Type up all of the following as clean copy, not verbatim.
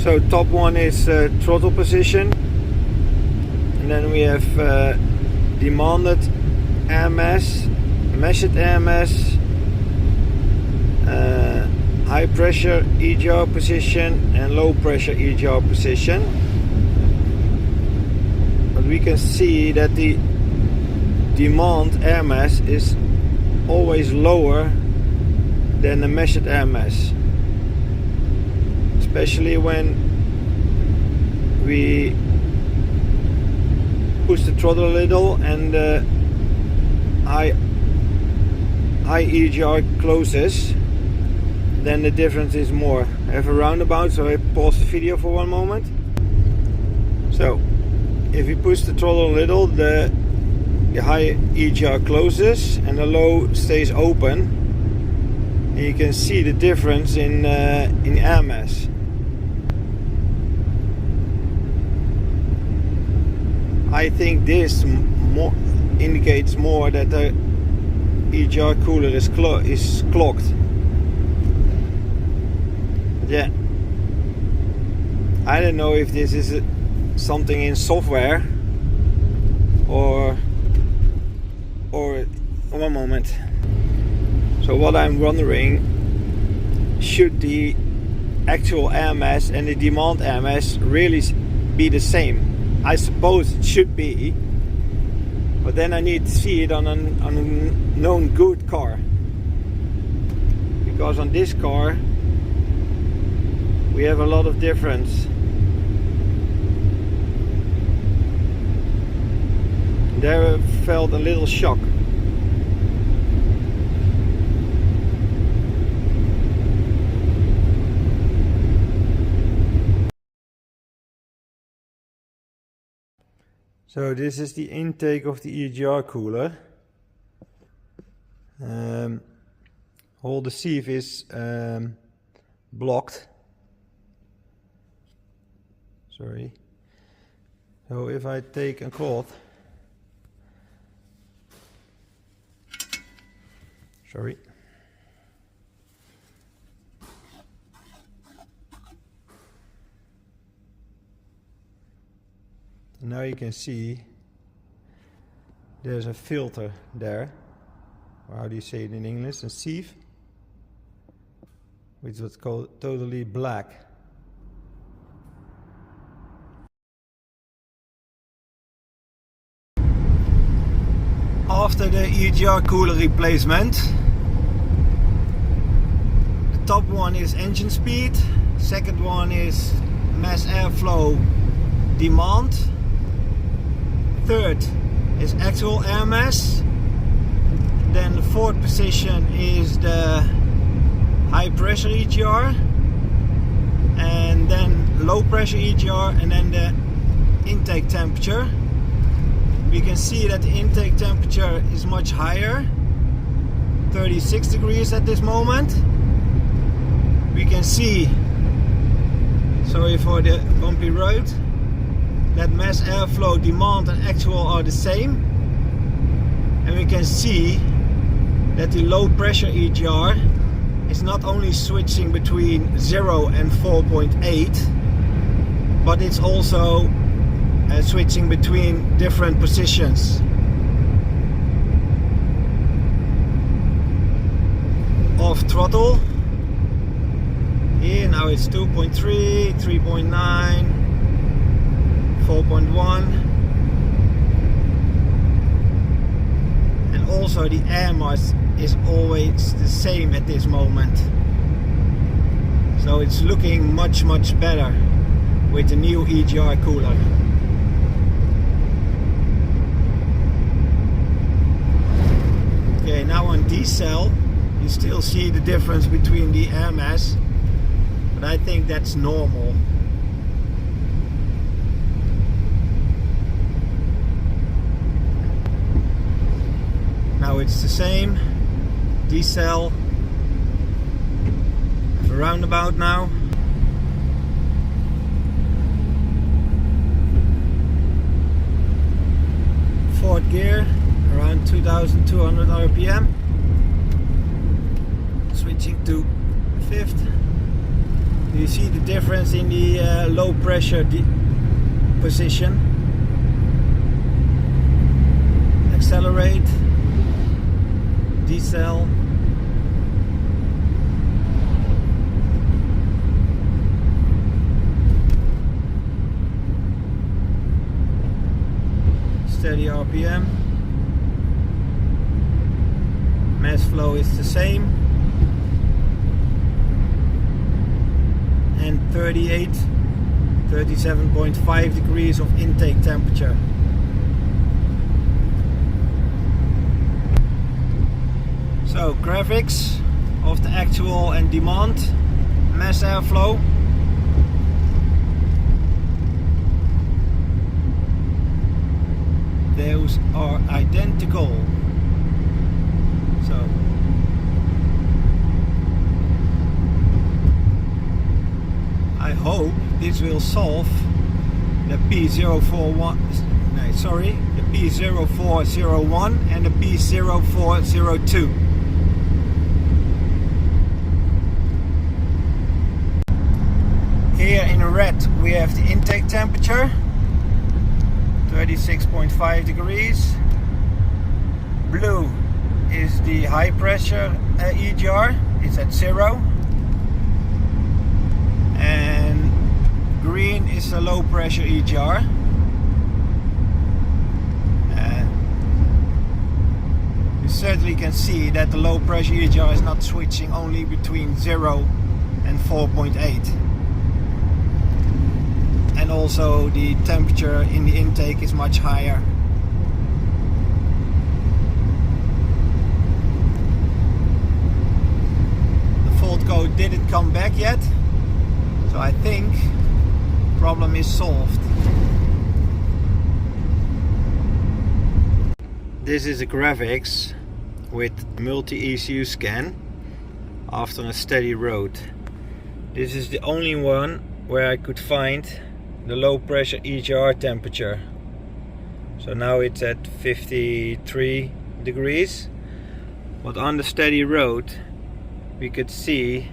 So top one is throttle position, and then we have demanded AMS, measured AMS, high pressure EGR position and low pressure EGR position. But we can see that the demand AMS is always lower than the measured AMS, especially when we push the throttle a little and the high EGR closes, then the difference is more. I have a roundabout, so I pause the video for one moment. So if you push the throttle a little, the high EGR closes and the low stays open, and you can see the difference in AMS. I think this indicates more that the EGR cooler is clogged. Yeah, I don't know if this is something in software or one moment. So what I'm wondering, should the actual AMS and the demand AMS really be the same? I suppose it should be, but then I need to see it on a known good car, because on this car we have a lot of difference. There I felt a little shock. So this is the intake of the EGR cooler. All the sieve is blocked. Sorry. So if I take a cloth, sorry. Now you can see there's a filter there, or how do you say it in English, a sieve, which was called totally black. After the EGR cooler replacement, the top one is engine speed, second one is mass airflow demand, third is actual AMS, then the fourth position is the high pressure EGR, and then low pressure EGR, and then the intake temperature. We can see that the intake temperature is much higher, 36 degrees at this moment. We can see, sorry for the bumpy road, that mass airflow demand and actual are the same, and we can see that the low pressure EGR is not only switching between 0 and 4.8, but it's also switching between different positions. Off throttle, here now it's 2.3, 3.9, 4.1, and also the AMS is always the same at this moment, so it's looking much better with the new EGR cooler. Okay, now on diesel you still see the difference between the AMS, but I think that's normal. Now it's the same. Diesel. Have a roundabout now. Fourth gear, around 2200 RPM. Switching to fifth. You see the difference in the low pressure position. Accelerate, decel. Steady RPM. Mass flow is the same. And 37.5 degrees of intake temperature. So graphics of the actual and demand mass airflow. Those are identical. So I hope this will solve the P0401, the P0401 and the P0402. Here in red we have the intake temperature, 36.5 degrees. Blue is the high pressure EGR, it's at 0. And green is the low pressure EGR. You certainly can see that the low pressure EGR is not switching only between 0 and 4.8. And also the temperature in the intake is much higher. The fault code didn't come back yet, so I think the problem is solved. This is a graphics with multi-ECU scan after a steady road. This is the only one where I could find the low pressure EGR temperature. So now it's at 53 degrees, but on the steady road we could see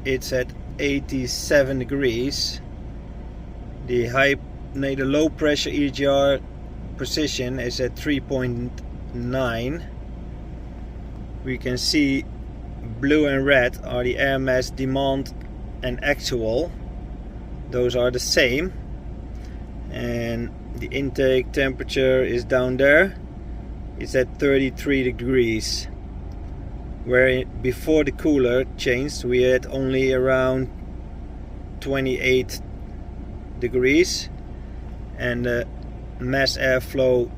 it's at 87 degrees. The low pressure EGR position is at 3.9. We can see blue and red are the air mass demand and actual. Those are the same. And the intake temperature is down there. It's at 33 degrees. Where before the cooler changed we had only around 28 degrees. And the mass airflow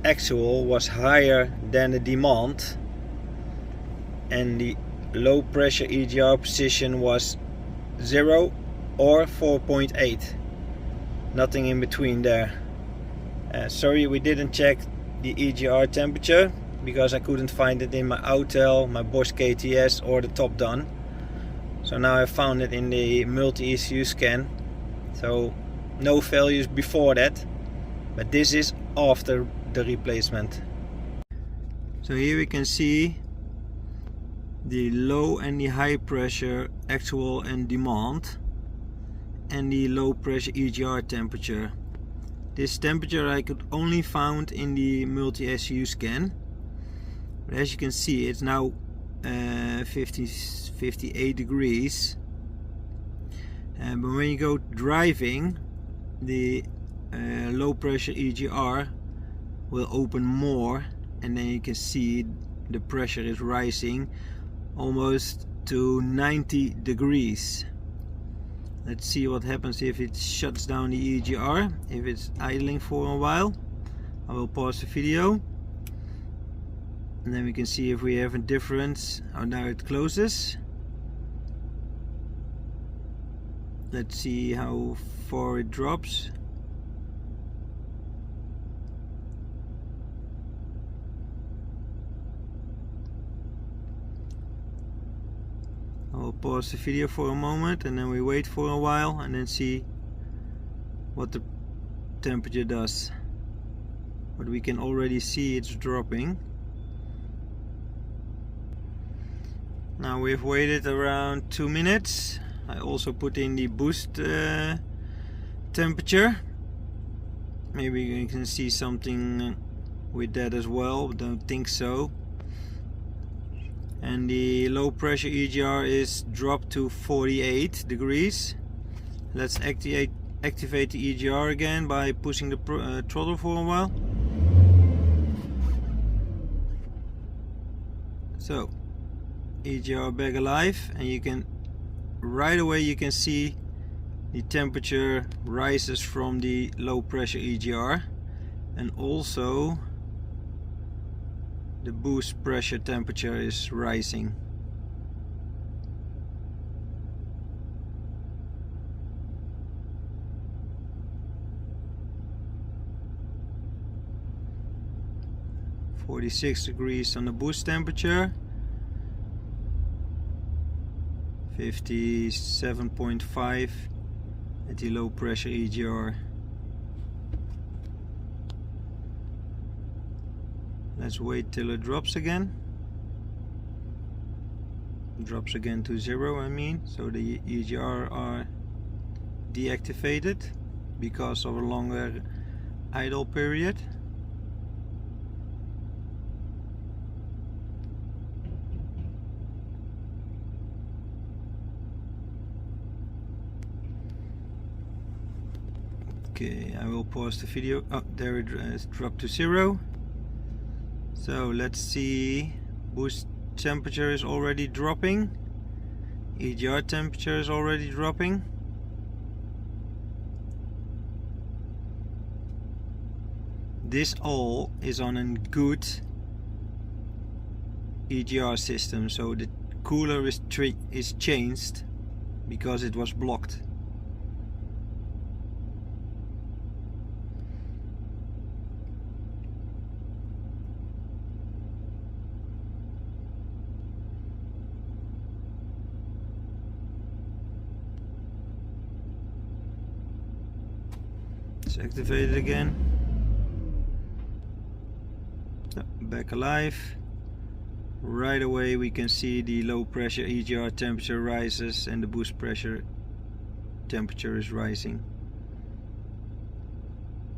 actual was higher than the demand. And the low pressure EGR position was 0 or 4.8. Nothing in between there. Sorry we didn't check the EGR temperature because I couldn't find it in my Autel, my Bosch KTS or the Top Done. So now I found it in the multi-ECU scan. So no failures before that, but this is after the replacement. So here we can see the low and the high pressure actual and demand, and the low pressure EGR temperature. This temperature I could only find in the multi-ECU scan, but as you can see it's now 58 degrees. But when you go driving, the low pressure EGR will open more, and then you can see the pressure is rising almost to 90 degrees. Let's see what happens if it shuts down the EGR, if it's idling for a while. I will pause the video and then we can see if we have a difference. Oh, now it closes. Let's see how far it drops. I will pause the video for a moment and then we wait for a while and then see what the temperature does. But we can already see it's dropping. Now we've waited around 2 minutes. I also put in the boost temperature. Maybe you can see something with that as well, don't think so. And the low pressure EGR is dropped to 48 degrees. Let's activate the EGR again by pushing the throttle for a while. So EGR back alive, and you can right away you can see the temperature rises from the low pressure EGR, and also the boost pressure temperature is rising. (46 degrees on the boost temperature, 57.5 at the low pressure EGR. Let's wait till it drops again. Drops again to 0, I mean, so the EGR are deactivated because of a longer idle period. Okay, I will pause the video. Oh, there it has dropped to 0. So let's see, boost temperature is already dropping, EGR temperature is already dropping. This all is on a good EGR system, so the cooler is changed because it was blocked. Let's activate it again. Back alive. Right away we can see the low pressure EGR temperature rises and the boost pressure temperature is rising.